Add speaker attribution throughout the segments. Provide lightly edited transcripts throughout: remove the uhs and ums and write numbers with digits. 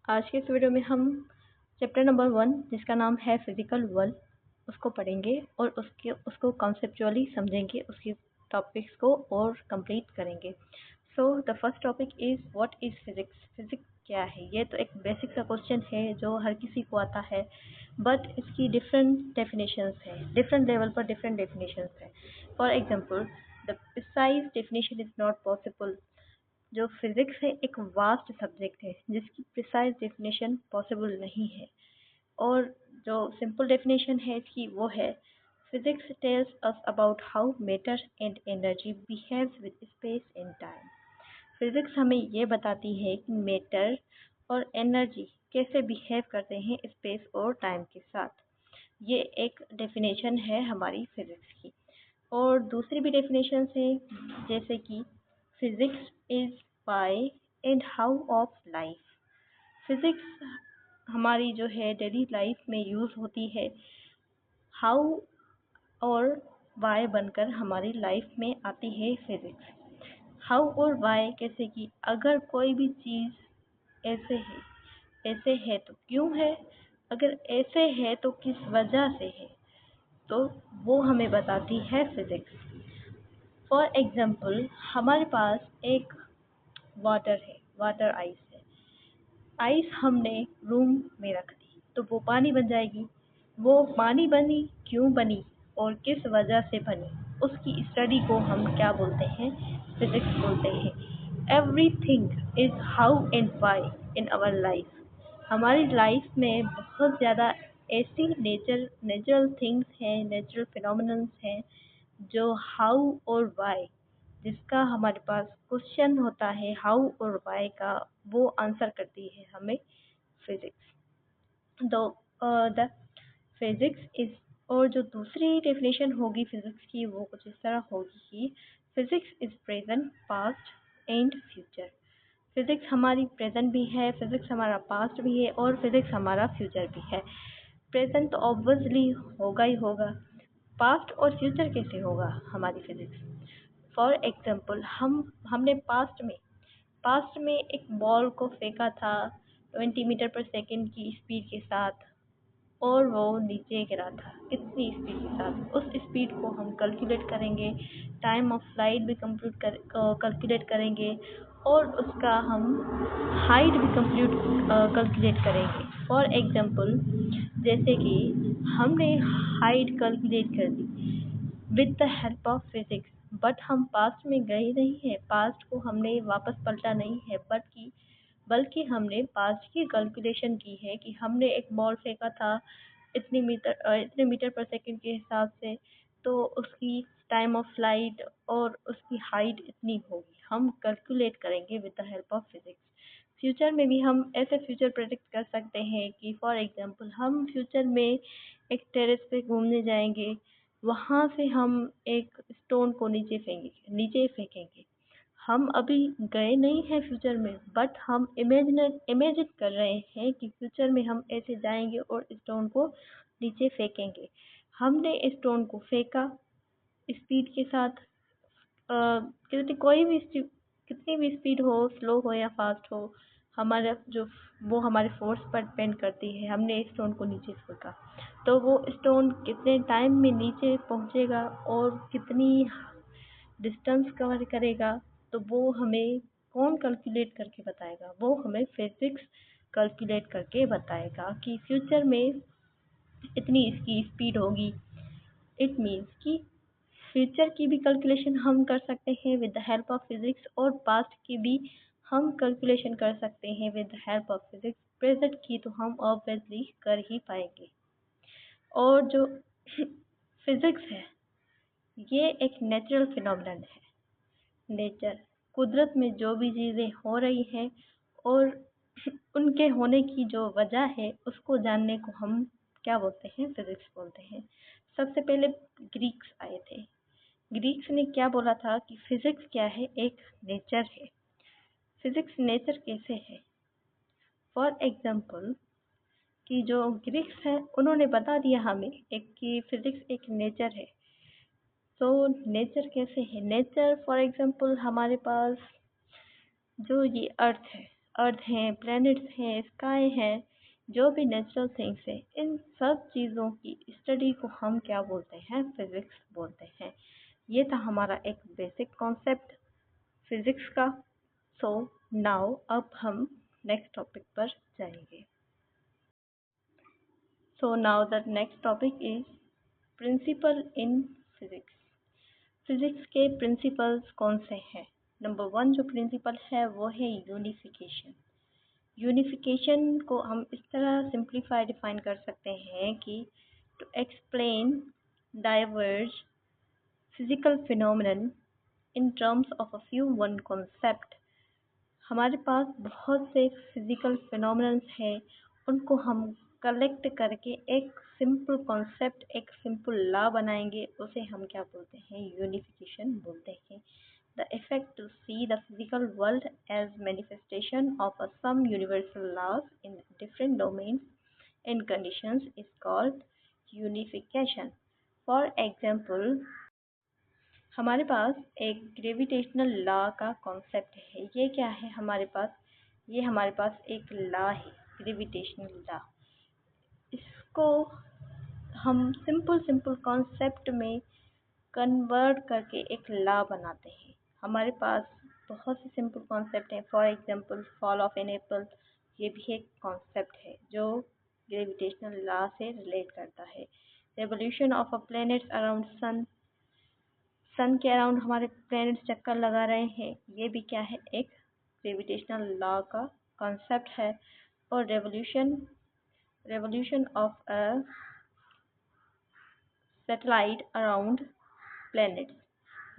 Speaker 1: आज के इस वीडियो में हम चैप्टर नंबर 1 जिसका नाम है फिजिकल वर्ल्ड उसको पढ़ेंगे और उसको कॉन्सेप्चुअली समझेंगे, उसकी टॉपिक्स को और कंप्लीट करेंगे। So the first topic is what is physics. Physics क्या है? ये तो एक बेसिक सा क्वेश्चन है जो हर किसी को आता है, बट इसकी डिफरेंट डेफिनेशंस है, डिफरेंट लेवल पर डिफरेंट डेफिनेशंस है। For example, the precise definition is not possible. जो फिजिक्स है एक वास्ट सब्जेक्ट है जिसकी प्रिसाइज डेफिनेशन पॉसिबल नहीं है। और जो सिंपल डेफिनेशन है इसकी वो है, physics tells us about how matter and energy behaves with space and time. Physics हमें ये बताती है कि मैटर और एनर्जी कैसे बिहेव करते हैं स्पेस और टाइम के साथ। ये एक डेफिनेशन है हमारी फिजिक्स की। और दूसरी भी डेफिनेशन है, जैसे कि physics is why and how of life. Physics हमारी जो है डेली लाइफ में यूज़ होती है, हाउ और वाई बनकर हमारी लाइफ में आती है फिजिक्स। हाउ और वाई कैसे कि अगर कोई भी चीज़ ऐसे है तो क्यों है, अगर ऐसे है तो किस वजह से है, तो वो हमें बताती है फिजिक्स। फॉर एग्जाम्पल, हमारे पास एक वाटर है, वाटर आइस है। आइस हमने रूम में रख दी तो वो पानी बन जाएगी। वो पानी बनी क्यों बनी और किस वजह से बनी, उसकी स्टडी को हम क्या बोलते हैं? फिजिक्स बोलते हैं। Everything is how and why in our life. हमारी लाइफ में बहुत ज़्यादा ऐसी नेचुरल थिंग्स हैं, नेचुरल फिनोमिनन्स हैं जो हाउ और वाई, जिसका हमारे पास क्वेश्चन होता है हाउ और वाई का, वो आंसर करती है हमें फिजिक्स। दो द फिजिक्स इज, और जो दूसरी डेफिनेशन होगी फिजिक्स की वो कुछ इस तरह होगी कि physics is present, past and future. Physics हमारी प्रेजेंट भी है, फिजिक्स हमारा पास्ट भी है और फिजिक्स हमारा फ्यूचर भी है। प्रेजेंट तो ऑब्वियसली होगा ही होगा, पास्ट और फ्यूचर कैसे होगा हमारी फिजिक्स? फॉर एग्जाम्पल, हमने पास्ट में एक बॉल को फेंका था 20 मीटर पर सेकेंड की स्पीड के साथ और वो नीचे गिरा था कितनी स्पीड के साथ। उस स्पीड को हम कैलकुलेट करेंगे, टाइम ऑफ फ्लाइट भी कैलकुलेट करेंगे और उसका हम हाइट भी कैलकुलेट करेंगे। फॉर एग्जाम्पल, जैसे कि हमने हाइट कैलकुलेट कर दी with the help of physics, but हम पास्ट में गए नहीं हैं, पास्ट को हमने वापस पलटा नहीं है, बल्कि हमने पास्ट की कैलकुलेशन की है कि हमने एक बॉल फेंका था इतने मीटर पर सेकंड के हिसाब से, तो उसकी टाइम ऑफ फ्लाइट और उसकी हाइट इतनी होगी। हम कैलकुलेट करेंगे with the help of physics. Future में भी हम ऐसे फ्यूचर प्रेडिक्ट कर सकते हैं कि फॉर एग्जांपल, हम फ्यूचर में एक टेरेस पे घूमने जाएंगे, वहाँ से हम एक स्टोन को नीचे फेंकेंगे। हम अभी गए नहीं हैं फ्यूचर में, बट हम इमेजिन कर रहे हैं कि फ्यूचर में हम ऐसे जाएंगे और स्टोन को नीचे फेंकेंगे। हमने स्टोन को फेंका स्पीड के साथ, कितनी भी स्पीड हो, स्लो हो या फास्ट हो, हमारा जो वो हमारे फोर्स पर डिपेंड करती है। हमने स्टोन को नीचे फेंका तो वो स्टोन कितने टाइम में नीचे पहुंचेगा और कितनी डिस्टेंस कवर करेगा, तो वो हमें कौन कैलकुलेट करके बताएगा? वो हमें फिजिक्स कैलकुलेट करके बताएगा कि फ्यूचर में इतनी इसकी स्पीड होगी। इट मीन्स कि फ्यूचर की भी कैलकुलेशन हम कर सकते हैं with the help of physics और पास्ट की भी हम कैलकुलेशन कर सकते हैं with the help of physics. Present की तो हम ऑब्वियसली कर ही पाएंगे। और जो फिजिक्स है ये एक नेचुरल फिनोमिनन है। नेचर, कुदरत में जो भी चीज़ें हो रही हैं और उनके होने की जो वजह है उसको जानने को हम क्या बोलते हैं? फिजिक्स बोलते हैं। सबसे पहले ग्रीक्स आए थे। ग्रीक्स ने क्या बोला था कि फिजिक्स क्या है? एक नेचर है। फिजिक्स नेचर कैसे है? फॉर एग्जाम्पल, कि जो ग्रीक्स है उन्होंने बता दिया हमें एक कि फिजिक्स एक नेचर है। तो नेचर कैसे है? नेचर फॉर एग्जाम्पल, हमारे पास जो ये अर्थ है, अर्थ हैं, प्लैनेट्स हैं, स्काई है, जो भी नेचुरल थिंग्स है, इन सब चीज़ों की स्टडी को हम क्या बोलते हैं? फिज़िक्स बोलते हैं। ये था हमारा एक बेसिक कॉन्सेप्ट फिज़िक्स का। सो नाउ अब हम नेक्स्ट टॉपिक पर जाएंगे। So now the next topic is principle in physics. Physics के प्रिंसिपल्स कौन से हैं? नंबर 1 जो प्रिंसिपल है वो है यूनिफिकेशन। यूनिफिकेशन को हम इस तरह सिंप्लीफाई डिफाइन कर सकते हैं कि to explain diverse physical phenomenon in terms of a few one concept. हमारे पास बहुत से फिजिकल फिनोमिनन्स हैं, उनको हम कलेक्ट करके एक सिंपल कॉन्सेप्ट, एक सिंपल लॉ बनाएंगे, उसे हम क्या बोलते हैं? यूनिफिकेशन बोलते हैं। The effect to see the physical world as manifestation of some universal laws in different domains and conditions is called unification. For example, हमारे पास एक ग्रेविटेशनल लॉ का कॉन्सेप्ट है। ये क्या है हमारे पास? ये हमारे पास एक लॉ है, ग्रेविटेशनल लॉ। इसको हम सिंपल कॉन्सेप्ट में कन्वर्ट करके एक लॉ बनाते हैं। हमारे पास बहुत से सिंपल कॉन्सेप्ट हैं। For example fall of an apple, ये भी एक कॉन्सेप्ट है जो ग्रेविटेशनल लॉ से रिलेट करता है। Revolution of a planets around sun, sun के अराउंड हमारे प्लैनेट्स चक्कर लगा रहे हैं, ये भी क्या है? एक ग्रेविटेशनल लॉ का कॉन्सेप्ट है। और revolution of a satellite around planets,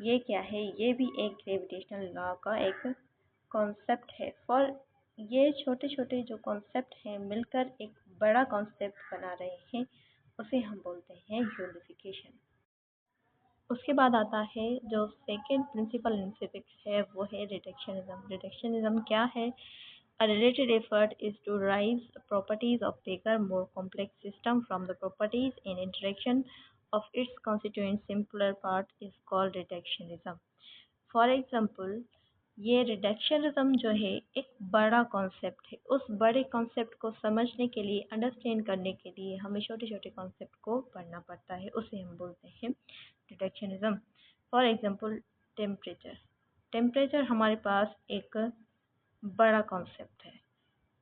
Speaker 1: ये क्या है? ये भी एक ग्रेविटेशनल लॉ का एक कॉन्सेप्ट है। फॉर ये छोटे छोटे जो कॉन्सेप्ट हैं मिलकर एक बड़ा कॉन्सेप्ट बना रहे हैं, उसे हम बोलते हैं यूनिफिकेशन। उसके बाद आता है जो सेकेंड प्रिंसिपल इन फिजिक्स है, वो है रिडक्शनिज्म। रिडक्शनिज्म क्या है? A related effort is to derive properties of bigger, more complex system from the properties and interaction of its constituent simpler part is called reductionism. For example, ये reductionism जो है एक बड़ा कॉन्सेप्ट है। उस बड़े कॉन्सेप्ट को समझने के लिए, अंडरस्टैंड करने के लिए हमें छोटे छोटे कॉन्सेप्ट को पढ़ना पड़ता है, उसे हम बोलते हैं reductionism. For example temperature. Temperature हमारे पास एक बड़ा कॉन्सेप्ट है।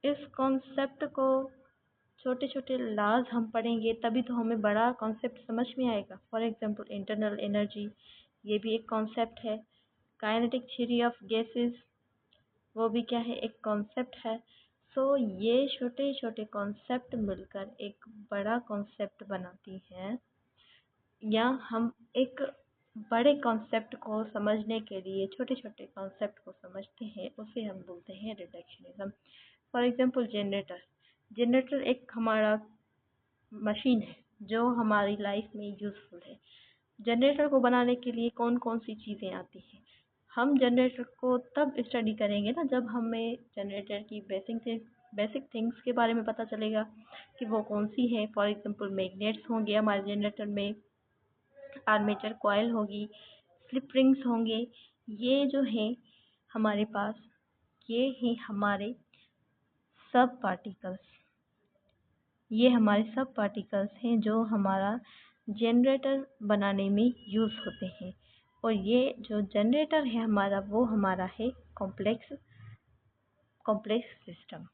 Speaker 1: इस कॉन्सेप्ट को छोटे छोटे लॉज हम पढ़ेंगे तभी तो हमें बड़ा कॉन्सेप्ट समझ में आएगा। फॉर एग्जांपल इंटरनल एनर्जी, ये भी एक कॉन्सेप्ट है। काइनेटिक थ्योरी ऑफ गैसेस, वो भी क्या है? एक कॉन्सेप्ट है। सो ये छोटे छोटे कॉन्सेप्ट मिलकर एक बड़ा कॉन्सेप्ट बनाती हैं, या हम एक बड़े कॉन्सेप्ट को समझने के लिए छोटे छोटे कॉन्सेप्ट को समझते हैं, उसे हम बोलते हैं reductionism. For example generator. Generator एक हमारा मशीन है जो हमारी लाइफ में यूज़फुल है। जनरेटर को बनाने के लिए कौन कौन सी चीज़ें आती हैं? हम जनरेटर को तब स्टडी करेंगे ना जब हमें जनरेटर की बेसिक थिंग्स के बारे में पता चलेगा कि वो कौन सी है। फॉर एग्जांपल मैग्नेट्स होंगे हमारे जनरेटर में, आर्मेचर कॉइल होगी, स्लिप रिंग्स होंगे। ये जो है हमारे पास, ये हैं हमारे सब पार्टिकल्स। ये हमारे सब पार्टिकल्स हैं जो हमारा जनरेटर बनाने में यूज़ होते हैं। और ये जो जनरेटर है हमारा, वो हमारा है कॉम्प्लेक्स सिस्टम।